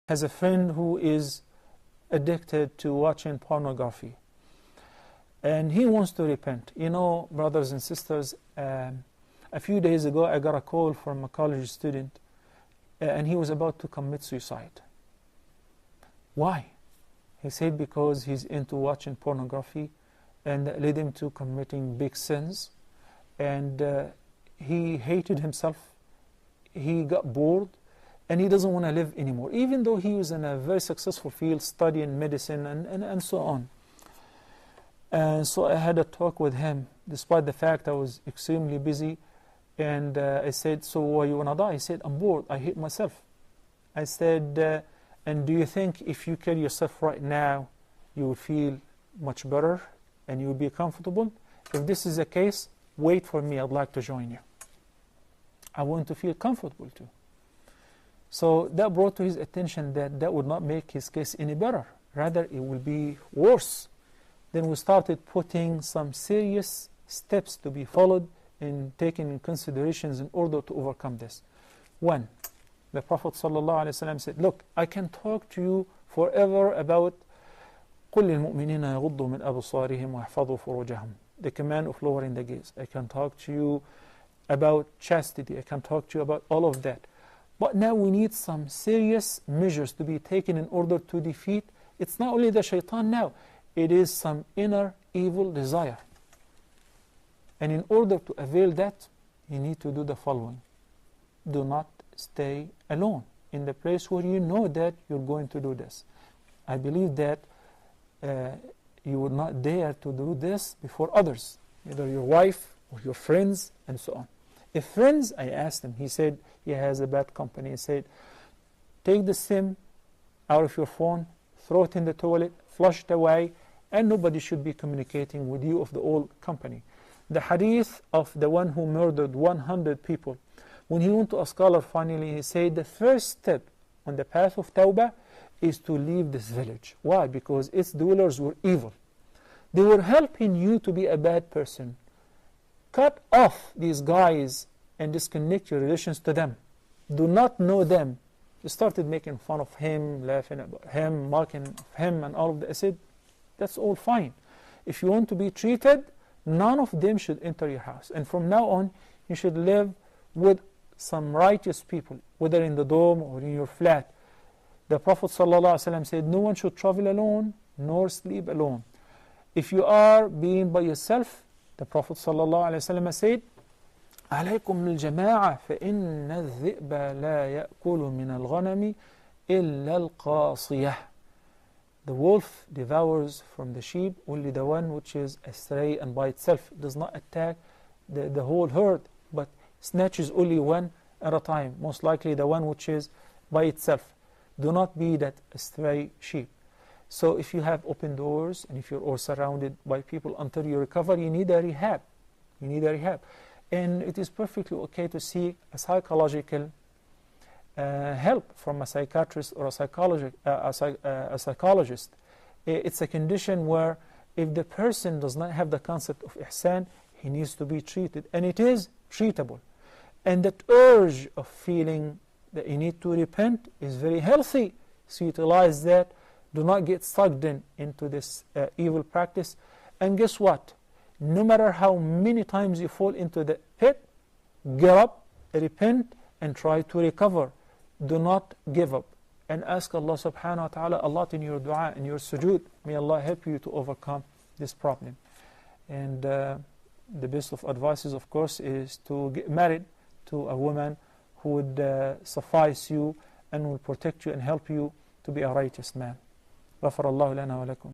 has a friend who is addicted to watching pornography, and he wants to repent. You know, brothers and sisters, a few days ago I got a call from a college student, and he was about to commit suicide. Why? He said because he's into watching pornography, and that led him to committing big sins, and he hated himself, he got bored, and he doesn't want to live anymore, even though he was in a very successful field studying medicine and so on. And so I had a talk with him, despite the fact I was extremely busy, and I said, so why you want to die? He said, I'm bored, I hate myself. I said, and do you think if you kill yourself right now, you will feel much better and you will be comfortable? If this is the case, wait for me, I'd like to join you. I want to feel comfortable too. So that brought to his attention that that would not make his case any better. Rather, it will be worse. Then we started putting some serious steps to be followed and taken in considerations in order to overcome this. One, the Prophet ﷺ said, look, I can talk to you forever about قُلْ لِلْمُؤْمِنِينَ يَغُضُّوا مِنْ أَبْصَارِهِمْ وَيَحْفَظُوا فُرُوجَهُم. The command of lowering the gaze. I can talk to you about chastity. I can talk to you about all of that. But now we need some serious measures to be taken in order to defeat. It's not only the shaitan now, it is some inner evil desire. And in order to avail that, you need to do the following. Do not stay alone in the place where you know that you're going to do this. I believe that you would not dare to do this before others, either your wife or your friends and so on. If friends, I asked him, he said he has a bad company. He said, take the SIM out of your phone, throw it in the toilet, flush it away, and nobody should be communicating with you of the old company. The hadith of the one who murdered 100 people, when he went to a scholar finally, he said the first step on the path of Tawbah is to leave this village. Why? Because its dwellers were evil. They were helping you to be a bad person. Cut off these guys and disconnect your relations to them. Do not know them. You started making fun of him, laughing about him, mocking him and all of that. I said, that's all fine. If you want to be treated, none of them should enter your house. And from now on, you should live with some righteous people, whether in the dome or in your flat. The Prophet ﷺ said, no one should travel alone, nor sleep alone. If you are being by yourself, the Prophet ﷺ said, عليكم الجماعة فإن الذئب لا يأكل من الغنم إلا القاصية. The wolf devours from the sheep only the one which is astray and by itself. It does not attack the whole herd, but snatches only one at a time, most likely the one which is by itself. Do not be that astray sheep. So if you have open doors and if you're all surrounded by people until you recover, you need a rehab. You need a rehab. And it is perfectly okay to seek a psychological help from a psychiatrist or a psychologist. It's a condition where if the person does not have the concept of ihsan, he needs to be treated. And it is treatable. And that urge of feeling that you need to repent is very healthy. So utilize that. Do not get sucked into this evil practice. And guess what? No matter how many times you fall into the pit, get up, repent, and try to recover. Do not give up. And ask Allah subhanahu wa ta'ala a lot in your dua, in your sujood. May Allah help you to overcome this problem. And the best of advices, of course, is to get married to a woman who would suffice you and will protect you and help you to be a righteous man. غفر الله لنا ولكم.